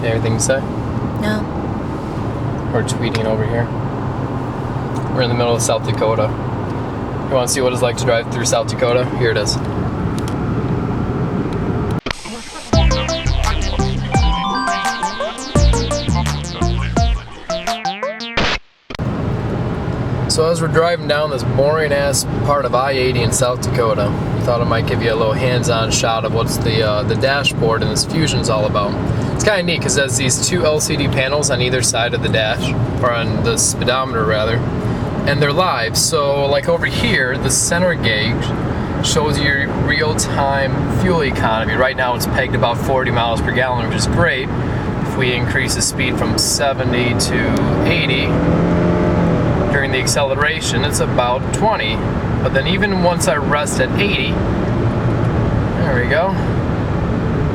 Anything to say? No. We're tweeting over here. We're in the middle of South Dakota. You want to see what it's like to drive through South Dakota? Here it is. So as we're driving down this boring ass part of I-80 in South Dakota, I thought I might give you a little hands-on shot of what's the dashboard and this Fusion's all about. It's kind of neat because it has these two LCD panels on either side of the dash, or on the speedometer rather, and they're live. So like over here, the center gauge shows your real-time fuel economy. Right now it's pegged about 40 miles per gallon, which is great. If we increase the speed from 70 to 80, during the acceleration, it's about 20. But then even once I rest at 80, there we go.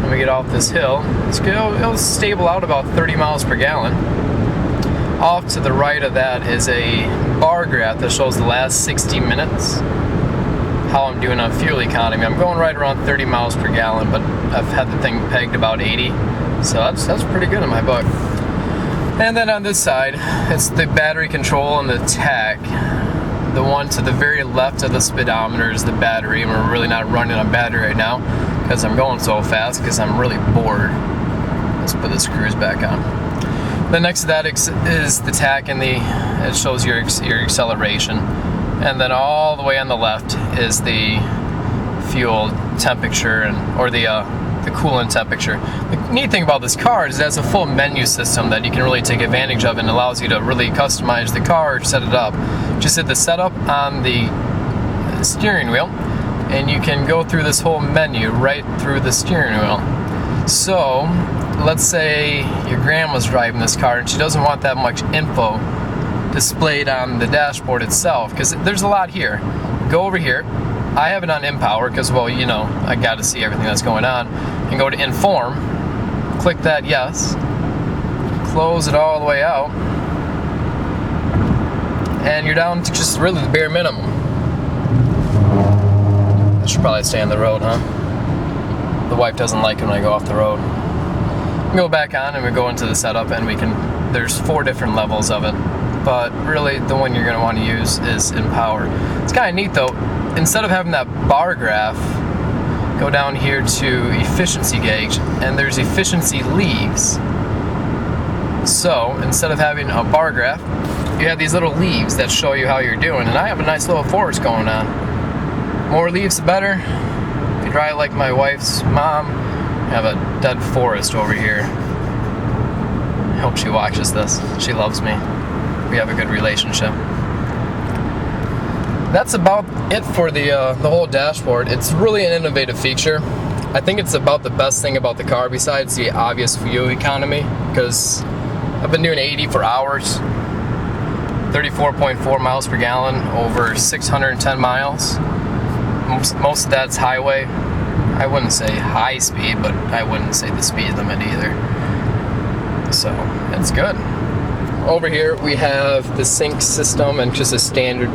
Let me get off this hill. It'll stable out about 30 miles per gallon. Off to the right of that is a bar graph that shows the last 60 minutes, how I'm doing on fuel economy. I'm going right around 30 miles per gallon, but I've had the thing pegged about 80. So that's pretty good in my book. And then on this side, it's the battery control and the tach. The one to the very left of the speedometer is the battery, and we're really not running on battery right now because I'm going so fast because I'm really bored. Let's put the screws back on. Then next to that is the tach, and it shows your acceleration. And then all the way on the left is the fuel temperature or the coolant temperature. The neat thing about this car is it has a full menu system that you can really take advantage of, and allows you to really customize the car, set it up. Just hit the setup on the steering wheel, and you can go through this whole menu right through the steering wheel. So let's say your grandma's driving this car and she doesn't want that much info displayed on the dashboard itself, because there's a lot here. Go over here. I have it on InPower because, well, you know, I got to see everything that's going on. And go to Inform, click that yes, close it all the way out, and you're down to just really the bare minimum. I should probably stay on the road, huh? The wife doesn't like it when I go off the road. We go back on and we go into the setup, and there's 4 different levels of it. But really, the one you're going to want to use is InPower. It's kind of neat though. Instead of having that bar graph, go down here to efficiency gauge, and there's efficiency leaves. So instead of having a bar graph, you have these little leaves that show you how you're doing. And I have a nice little forest going on. More leaves, the better. If you drive like my wife's mom, you have a dead forest over here. I hope she watches this. She loves me. We have a good relationship. That's about it for the whole dashboard. It's really an innovative feature. I think it's about the best thing about the car besides the obvious fuel economy, because I've been doing 80 for hours, 34.4 miles per gallon over 610 miles. Most of that's highway. I wouldn't say high speed, but I wouldn't say the speed limit either. So it's good. Over here we have the sync system and just a standard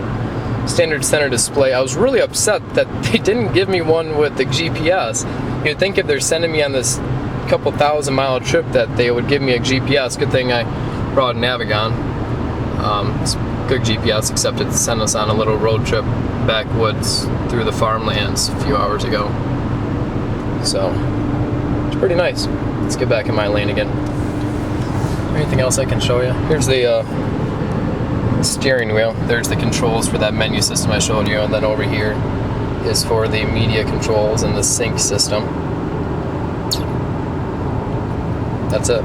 center display. I was really upset that they didn't give me one with the GPS. You'd think if they're sending me on this couple 1,000-mile trip that they would give me a GPS. Good thing I brought a Navigon. It's good GPS, except it sent us on a little road trip backwoods through the farmlands a few hours ago. So it's pretty nice. Let's get back in my lane again. Anything else I can show you? Here's the steering wheel. There's the controls for that menu system I showed you, and then over here is for the media controls and the sync system. That's it.